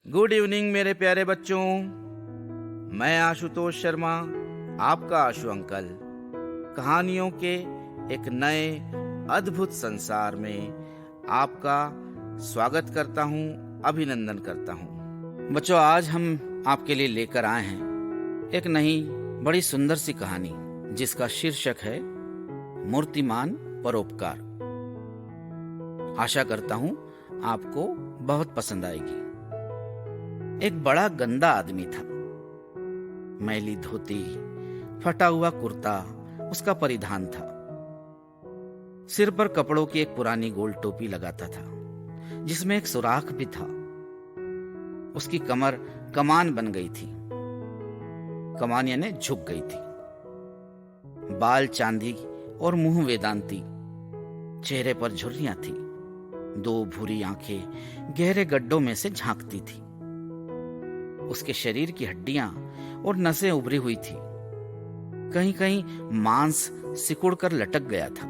Good evening मेरे प्यारे बच्चों। मैं आशुतोष शर्मा, आपका आशु अंकल, कहानियों के एक नए अद्भुत संसार में आपका स्वागत करता हूं, अभिनंदन करता हूं। बच्चों, आज हम आपके लिए लेकर आए हैं एक नई बड़ी सुंदर सी कहानी जिसका शीर्षक है मूर्तिमान परोपकार। आशा करता हूं आपको बहुत पसंद आएगी। एक बड़ा गंदा आदमी था। मैली धोती, फटा हुआ कुर्ता उसका परिधान था। सिर पर कपड़ों की एक पुरानी गोल टोपी लगाता था जिसमें एक सुराख भी था। उसकी कमर कमान बन गई थी, कमान यानी झुक गई थी। बाल चांदी और मुंह वेदांती, चेहरे पर झुर्रियां थी। दो भूरी आंखें गहरे गड्ढों में से झांकती थी। उसके शरीर की हड्डियां और नसें उभरी हुई थी। कहीं कहीं मांस सिकुड़कर लटक गया था।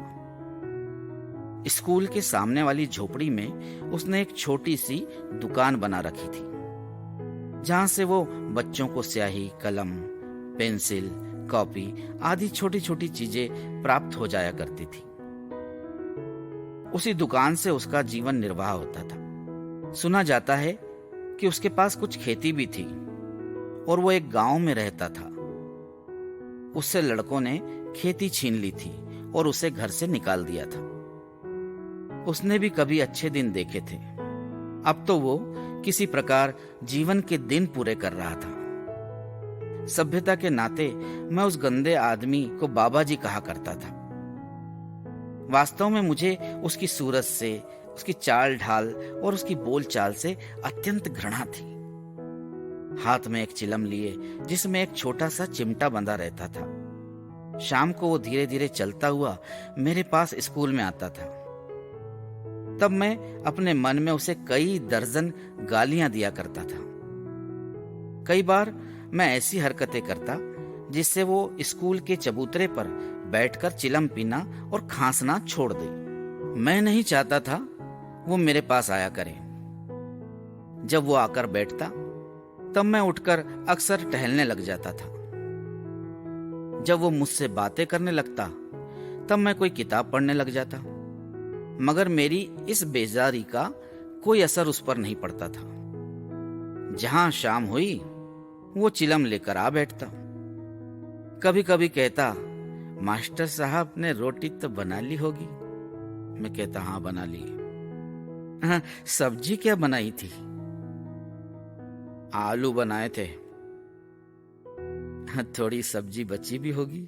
स्कूल के सामने वाली झोपड़ी में उसने एक छोटी सी दुकान बना रखी थी जहां से वो बच्चों को स्याही, कलम, पेंसिल, कॉपी आदि छोटी छोटी चीजें प्राप्त हो जाया करती थी। उसी दुकान से उसका जीवन निर्वाह होता था। सुना जाता है कि उसके पास कुछ खेती भी थी और वो एक गांव में रहता था। उससे लड़कों ने खेती छीन ली थी और उसे घर से निकाल दिया था। उसने भी कभी अच्छे दिन देखे थे। अब तो वो किसी प्रकार जीवन के दिन पूरे कर रहा था। सभ्यता के नाते मैं उस गंदे आदमी को बाबा जी कहा करता था। वास्तव में मुझे उसकी सूरत से, उसकी चाल ढाल और उसकी बोलचाल से अत्यंत घृणा थी। हाथ में एक चिलम लिए जिसमें एक छोटा सा चिमटा बंधा रहता था। शाम को वो धीरे धीरे चलता हुआ मेरे पास स्कूल में आता था। तब मैं अपने मन में उसे कई दर्जन गालियां दिया करता था। कई बार मैं ऐसी हरकतें करता जिससे वो स्कूल के चबूतरे पर बैठकर चिलम पीना और खांसना छोड़ दे। मैं नहीं चाहता था वो मेरे पास आया करे। जब वो आकर बैठता तब मैं उठकर अक्सर टहलने लग जाता था। जब वो मुझसे बातें करने लगता तब मैं कोई किताब पढ़ने लग जाता, मगर मेरी इस बेजारी का कोई असर उस पर नहीं पड़ता था। जहां शाम हुई वो चिलम लेकर आ बैठता। कभी कभी कहता, मास्टर साहब ने रोटी तो बना ली होगी। मैं कहता, हाँ बना ली। हाँ, सब्जी क्या बनाई थी? आलू बनाए थे। हाँ, थोड़ी सब्जी बची भी होगी।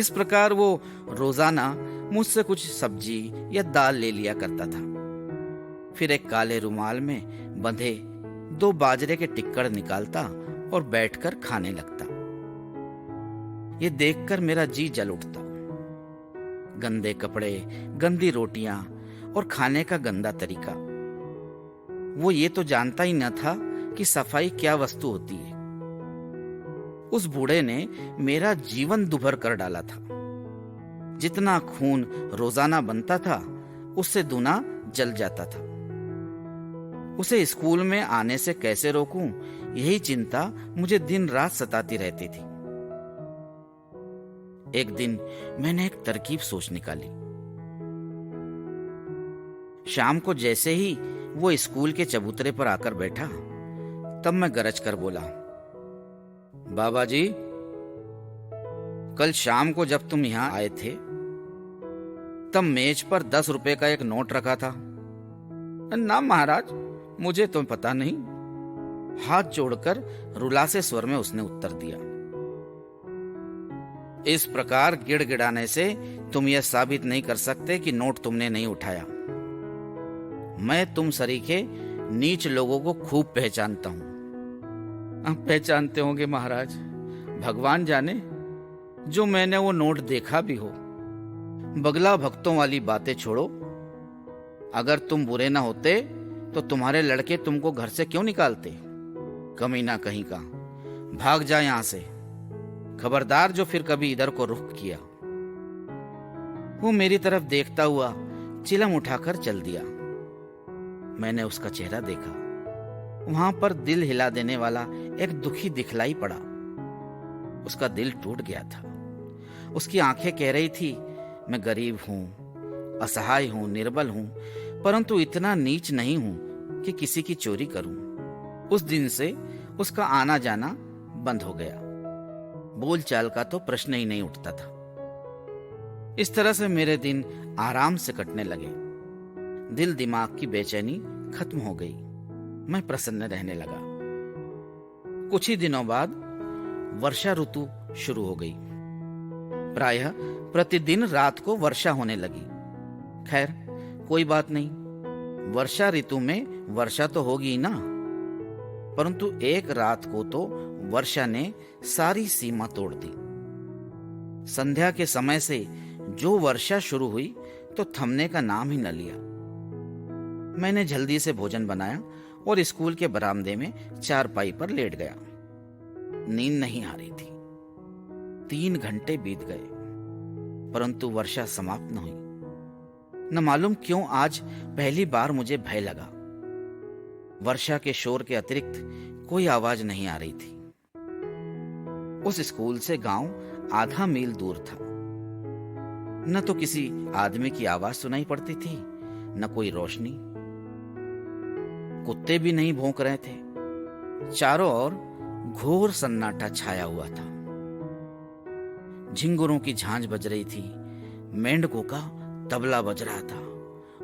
इस प्रकार वो रोजाना मुझसे कुछ सब्जी या दाल ले लिया करता था। फिर एक काले रुमाल में बंधे 2 बाजरे के टिक्कड़ निकालता और बैठकर खाने लगता। ये देखकर मेरा जी जल उठता। गंदे कपड़े, गंदी रोटियां और खाने का गंदा तरीका। वो ये तो जानता ही न था कि सफाई क्या वस्तु होती है। उस बूढ़े ने मेरा जीवन दुभर कर डाला था। जितना खून रोजाना बनता था उससे दुना जल जाता था। उसे स्कूल में आने से कैसे रोकूं, यही चिंता मुझे दिन रात सताती रहती थी। एक दिन मैंने एक तरकीब सोच निकाली। शाम को जैसे ही वो स्कूल के चबूतरे पर आकर बैठा तब मैं गरज कर बोला, बाबा जी, कल शाम को जब तुम यहां आए थे तब मेज पर 10 रुपए का एक नोट रखा था ना महाराज, मुझे तो पता नहीं। हाथ जोड़कर रुलासे स्वर में उसने उत्तर दिया। इस प्रकार गिड़गिड़ाने से तुम यह साबित नहीं कर सकते कि नोट तुमने नहीं उठाया। मैं तुम सरीखे नीच लोगों को खूब पहचानता हूं। आप पहचानते होंगे महाराज, भगवान जाने जो मैंने वो नोट देखा भी हो। बगला भक्तों वाली बातें छोड़ो। अगर तुम बुरे ना होते तो तुम्हारे लड़के तुमको घर से क्यों निकालते? कमीना कहीं का, भाग जा यहां से। खबरदार जो फिर कभी इधर को रुख किया। वो मेरी तरफ देखता हुआ चिलम उठाकर चल दिया। मैंने उसका चेहरा देखा। वहां पर दिल हिला देने वाला एक दुखी दिखलाई पड़ा। उसका दिल टूट गया था। उसकी आंखें कह रही थी, मैं गरीब हूं, असहाय हूं, निर्बल हूं, परंतु इतना नीच नहीं हूं कि किसी की चोरी करूं। उस दिन से उसका आना जाना बंद हो गया। बोलचाल का तो प्रश्न ही नहीं उठता था। इस तरह से मेरे दिन आराम से कटने लगे। दिल दिमाग की बेचैनी खत्म हो गई। मैं प्रसन्न रहने लगा। कुछ ही दिनों बाद वर्षा ऋतु शुरू हो गई। प्रायः प्रतिदिन रात को वर्षा होने लगी। खैर, कोई बात नहीं, वर्षा ऋतु में वर्षा तो होगी ही ना। परंतु एक रात को तो वर्षा ने सारी सीमा तोड़ दी। संध्या के समय से जो वर्षा शुरू हुई तो थमने का नाम ही न लिया। मैंने जल्दी से भोजन बनाया और स्कूल के बरामदे में चारपाई पर लेट गया। नींद नहीं आ रही थी। 3 घंटे बीत गए, परंतु वर्षा समाप्त न हुई। न मालूम क्यों आज पहली बार मुझे भय लगा। वर्षा के शोर के अतिरिक्त कोई आवाज नहीं आ रही थी। उस स्कूल से गांव आधा मील दूर था। न तो किसी आदमी की आवाज सुनाई पड़ती थी, न कोई रोशनी। कुत्ते भी नहीं भौंक रहे थे। चारों ओर घोर सन्नाटा छाया हुआ था। झिंगुरों की झांझ बज रही थी, मेंढकों का तबला बज रहा था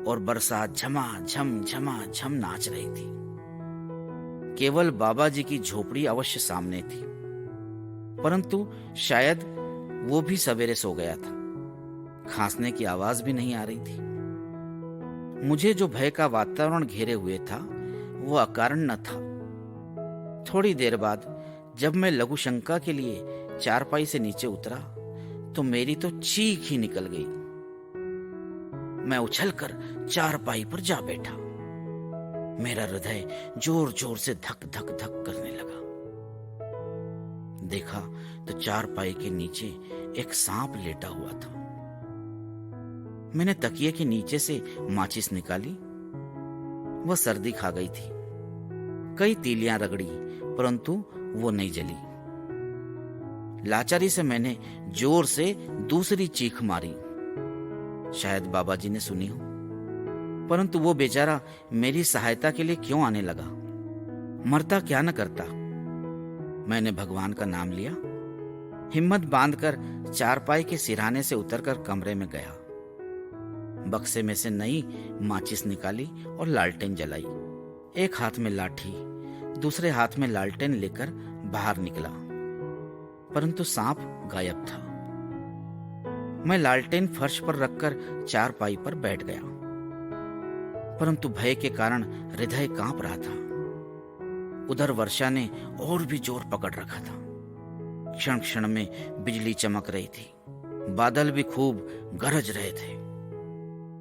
और बरसात झमाझम झमाझम नाच रही थी। केवल बाबा जी की झोपड़ी अवश्य सामने थी, परंतु शायद वो भी सवेरे सो गया था। खांसने की आवाज भी नहीं आ रही थी। मुझे जो भय का वातावरण घेरे हुए था वो अकारण न था। थोड़ी देर बाद जब मैं लघु शंका के लिए चारपाई से नीचे उतरा तो मेरी तो चीख ही निकल गई। मैं उछलकर चारपाई पर जा बैठा। मेरा हृदय जोर जोर से धक धक धक करने लगा। देखा तो चारपाई के नीचे एक सांप लेटा हुआ था। मैंने तकिए के नीचे से माचिस निकाली। वह सर्दी खा गई थी। कई तीलियां रगड़ी, परंतु वो नहीं जली। लाचारी से मैंने जोर से दूसरी चीख मारी। शायद बाबा जी ने सुनी हो, परंतु वो बेचारा मेरी सहायता के लिए क्यों आने लगा? मरता क्या न करता। मैंने भगवान का नाम लिया। हिम्मत बांधकर चारपाई के सिरहाने से उतरकर कमरे में गया। बक्से में से नई माचिस निकाली और लालटेन जलाई। एक हाथ में लाठी, दूसरे हाथ में लालटेन लेकर बाहर निकला, परंतु सांप गायब था। मैं लालटेन फर्श पर रखकर चारपाई पर बैठ गया, परंतु भय के कारण हृदय कांप रहा था। उधर वर्षा ने और भी जोर पकड़ रखा था। क्षण क्षण में बिजली चमक रही थी। बादल भी खूब गरज रहे थे।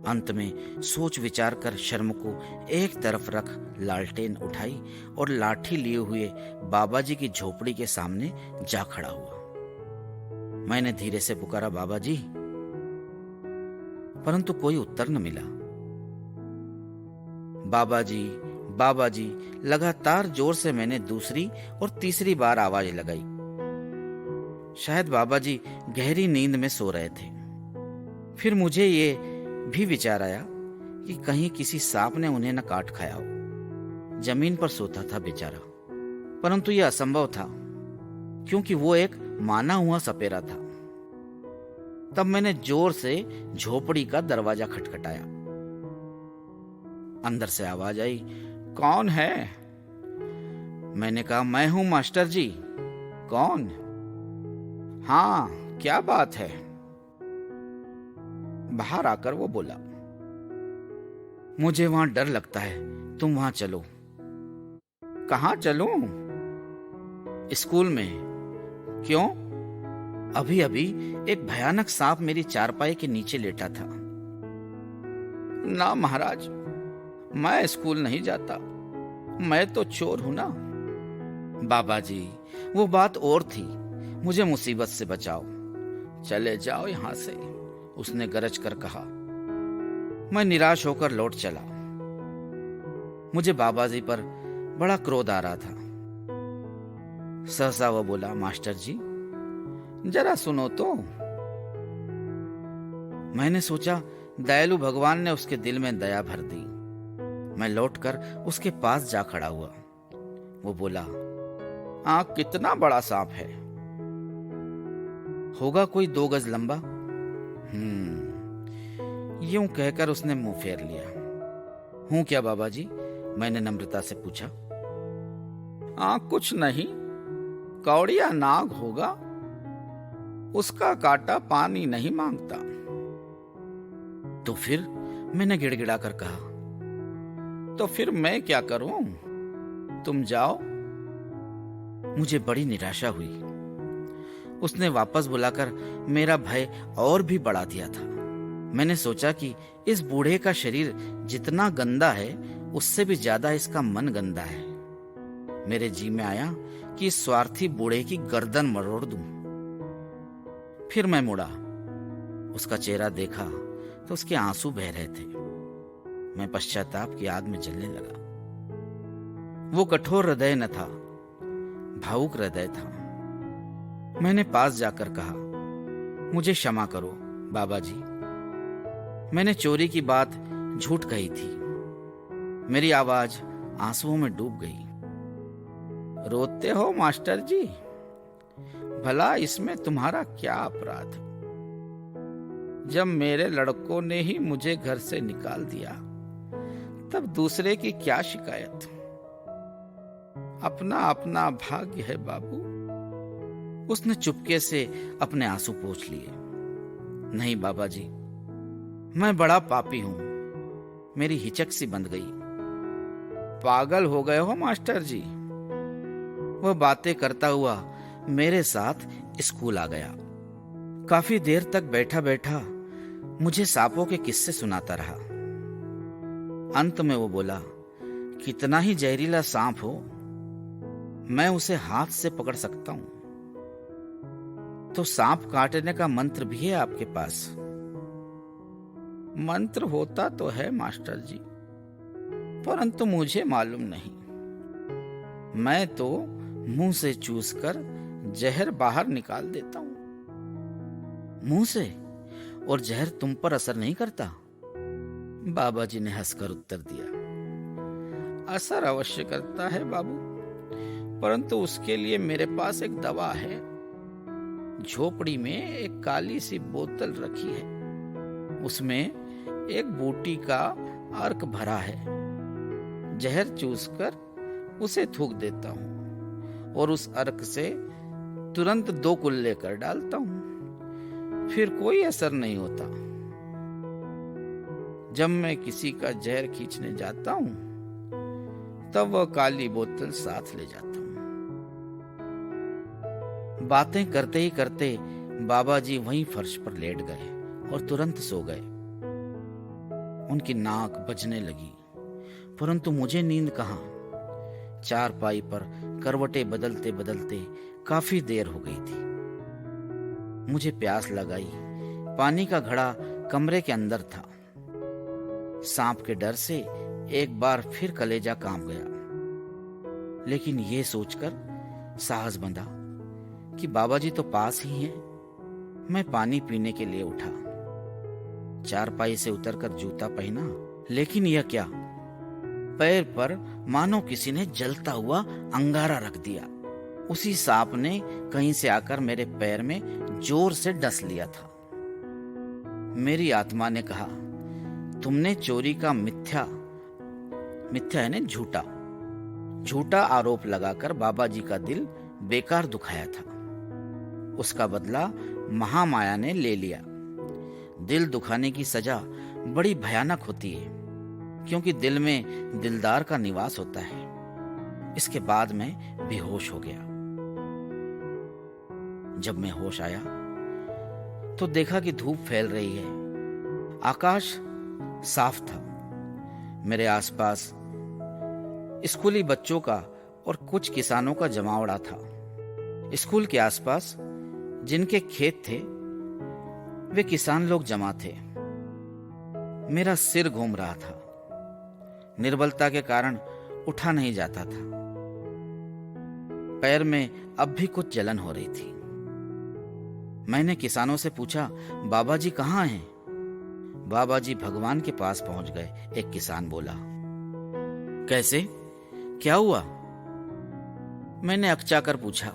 अंत में सोच विचार कर शर्म को एक तरफ रख लालटेन उठाई और लाठी लिए हुए बाबा जी की झोपड़ी के सामने जा खड़ा हुआ। मैंने धीरे से पुकारा, बाबा जी, परंतु कोई उत्तर न मिला। बाबा जी, बाबा जी, लगातार जोर से मैंने दूसरी और तीसरी बार आवाज लगाई। शायद बाबा जी गहरी नींद में सो रहे थे। फिर मुझे ये भी विचार आया कि कहीं किसी सांप ने उन्हें न काट खाया हो। जमीन पर सोता था बेचारा, परंतु यह असंभव था क्योंकि वो एक माना हुआ सपेरा था। तब मैंने जोर से झोपड़ी का दरवाजा खटखटाया। अंदर से आवाज आई, कौन है? मैंने कहा, मैं हूं मास्टर जी। कौन? हाँ, क्या बात है? बाहर आकर वो बोला, मुझे वहां डर लगता है, तुम वहां चलो। कहां चलूं? स्कूल में। क्यों? अभी अभी एक भयानक सांप मेरी चारपाई के नीचे लेटा था। ना महाराज, मैं स्कूल नहीं जाता। मैं तो चोर हूं ना। बाबा जी, वो बात और थी। मुझे मुसीबत से बचाओ। चले जाओ यहां से, उसने गरज कर कहा। मैं निराश होकर लौट चला। मुझे बाबा जी पर बड़ा क्रोध आ रहा था। सहसा वह बोला, मास्टर जी जरा सुनो तो। मैंने सोचा दयालु भगवान ने उसके दिल में दया भर दी। मैं लौटकर उसके पास जा खड़ा हुआ। वो बोला, कितना बड़ा सांप है? होगा कोई 2 गज लंबा। यूं कहकर उसने मुंह फेर लिया। हूं क्या बाबा जी? मैंने नम्रता से पूछा। कुछ नहीं, कौड़िया नाग होगा, उसका कांटा पानी नहीं मांगता। तो फिर? मैंने गिड़गिड़ा कर कहा। तो फिर मैं क्या करूं? तुम जाओ। मुझे बड़ी निराशा हुई। उसने वापस बुलाकर मेरा भय और भी बढ़ा दिया था। मैंने सोचा कि इस बूढ़े का शरीर जितना गंदा है उससे भी ज्यादा इसका मन गंदा है। मेरे जी में आया कि इस स्वार्थी बूढ़े की गर्दन मरोड़ दूं। फिर मैं मुड़ा। उसका चेहरा देखा तो उसके आंसू बह रहे थे। मैं पश्चाताप की आग में जलने लगा। वो कठोर हृदय न था, भावुक हृदय था। मैंने पास जाकर कहा, मुझे क्षमा करो बाबा जी, मैंने चोरी की बात झूठ कही थी। मेरी आवाज आंसुओं में डूब गई। रोते हो मास्टर जी? भला इसमें तुम्हारा क्या अपराध? जब मेरे लड़कों ने ही मुझे घर से निकाल दिया तब दूसरे की क्या शिकायत? अपना अपना भाग्य है बाबू। उसने चुपके से अपने आंसू पोंछ लिए। नहीं बाबा जी, मैं बड़ा पापी हूं। मेरी हिचक सी बंध गई। पागल हो गए हो मास्टर जी? वह बातें करता हुआ मेरे साथ स्कूल आ गया। काफी देर तक बैठा बैठा मुझे सांपों के किस्से सुनाता रहा। अंत में वो बोला, कितना ही जहरीला सांप हो, मैं उसे हाथ से पकड़ सकता हूं। तो सांप काटने का मंत्र भी है आपके पास? मंत्र होता तो है मास्टर जी, परंतु मुझे मालूम नहीं। मैं तो मुंह से चूसकर जहर बाहर निकाल देता हूं। मुंह से? और जहर तुम पर असर नहीं करता? बाबा जी ने हंसकर उत्तर दिया, असर अवश्य करता है बाबू, परंतु उसके लिए मेरे पास एक दवा है। झोपड़ी में एक काली सी बोतल रखी है, उसमें एक बूटी का अर्क भरा है। जहर चूसकर उसे थूक देता हूं और उस अर्क से तुरंत 2 कुल्ले कर डालता हूं, फिर कोई असर नहीं होता। जब मैं किसी का जहर खींचने जाता हूं तब वह काली बोतल साथ ले जाता हूं। बातें करते ही करते बाबा जी वहीं फर्श पर लेट गए और तुरंत सो गए। उनकी नाक बजने लगी, परंतु मुझे नींद कहां। चारपाई पर करवटें बदलते बदलते काफी देर हो गई थी। मुझे प्यास लगाई। पानी का घड़ा कमरे के अंदर था। सांप के डर से एक बार फिर कलेजा कांप गया, लेकिन यह सोचकर साहस बंधा कि बाबा जी तो पास ही हैं। मैं पानी पीने के लिए उठा। चारपाई से उतरकर जूता पहना, लेकिन यह क्या, पैर पर मानो किसी ने जलता हुआ अंगारा रख दिया। उसी सांप ने कहीं से आकर मेरे पैर में जोर से डस लिया था। मेरी आत्मा ने कहा, तुमने चोरी का मिथ्या है ना, झूठा आरोप लगाकर बाबा जी का दिल बेकार दुखाया था। उसका बदला महामाया ने ले लिया। दिल दुखाने की सजा बड़ी भयानक होती है, क्योंकि दिल में दिलदार का निवास होता है। इसके बाद मैं बेहोश हो गया। जब मैं होश आया तो देखा कि धूप फैल रही है। आकाश साफ था। मेरे आसपास स्कूली बच्चों का और कुछ किसानों का जमावड़ा था। स्कूल के आसपास जिनके खेत थे वे किसान लोग जमा थे। मेरा सिर घूम रहा था। निर्बलता के कारण उठा नहीं जाता था। पैर में अब भी कुछ जलन हो रही थी। मैंने किसानों से पूछा, बाबा जी कहाँ हैं? बाबा जी भगवान के पास पहुंच गए, एक किसान बोला। कैसे? क्या हुआ? मैंने अकचा कर पूछा।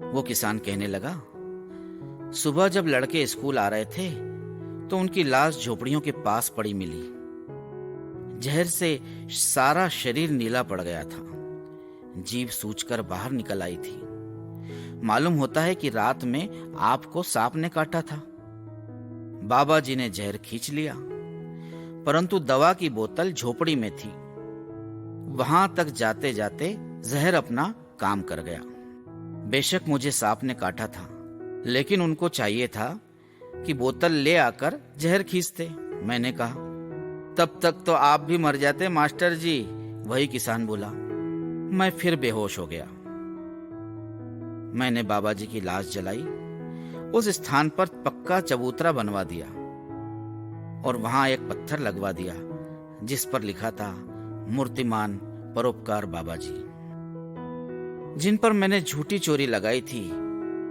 वो किसान कहने लगा, सुबह जब लड़के स्कूल आ रहे थे तो उनकी लाश झोपड़ियों के पास पड़ी मिली। जहर से सारा शरीर नीला पड़ गया था। जीभ सूजकर बाहर निकल आई थी। मालूम होता है कि रात में आपको सांप ने काटा था। बाबा जी ने जहर खींच लिया, परंतु दवा की बोतल झोपड़ी में थी। वहां तक जाते जाते जहर अपना काम कर गया। बेशक मुझे सांप ने काटा था, लेकिन उनको चाहिए था कि बोतल ले आकर जहर खींचते। मैंने कहा, तब तक तो आप भी मर जाते मास्टर जी। वही किसान बोला। मैं फिर बेहोश हो गया। मैंने बाबा जी की लाश जलाई, उस स्थान पर पक्का चबूतरा बनवा दिया और वहां एक पत्थर लगवा दिया जिस पर लिखा था, मूर्तिमान परोपकार बाबा जी। जिन पर मैंने झूठी चोरी लगाई थी,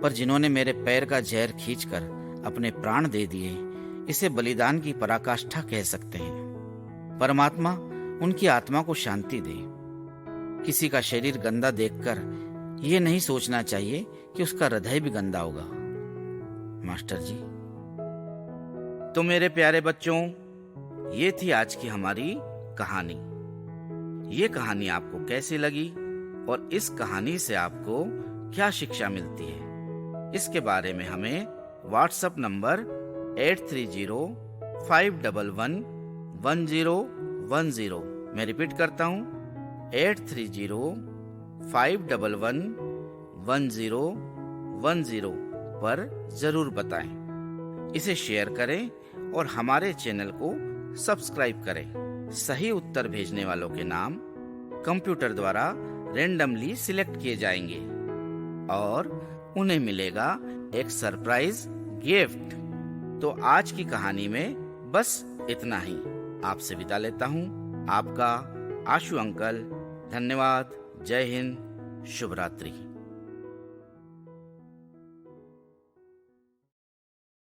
पर जिन्होंने मेरे पैर का जहर खींचकर अपने प्राण दे दिए, इसे बलिदान की पराकाष्ठा कह सकते हैं। परमात्मा उनकी आत्मा को शांति दे। किसी का शरीर गंदा देखकर यह नहीं सोचना चाहिए कि उसका हृदय भी गंदा होगा। मास्टर जी। तो मेरे प्यारे बच्चों, ये थी आज की हमारी कहानी। ये कहानी आपको कैसी लगी और इस कहानी से आपको क्या शिक्षा मिलती है, इसके बारे में हमें व्हाट्सएप नंबर 8305111010, मैं रिपीट करता हूँ, 8305111010 पर जरूर बताएं। इसे शेयर करें और हमारे चैनल को सब्सक्राइब करें। सही उत्तर भेजने वालों के नाम कंप्यूटर द्वारा रेंडमली सिलेक्ट किए जाएंगे और उन्हें मिलेगा एक सरप्राइज गिफ्ट। तो आज की कहानी में बस इतना ही। आपसे विदा लेता हूँ। आपका आशु अंकल। धन्यवाद। जय हिंद। शुभ रात्रि।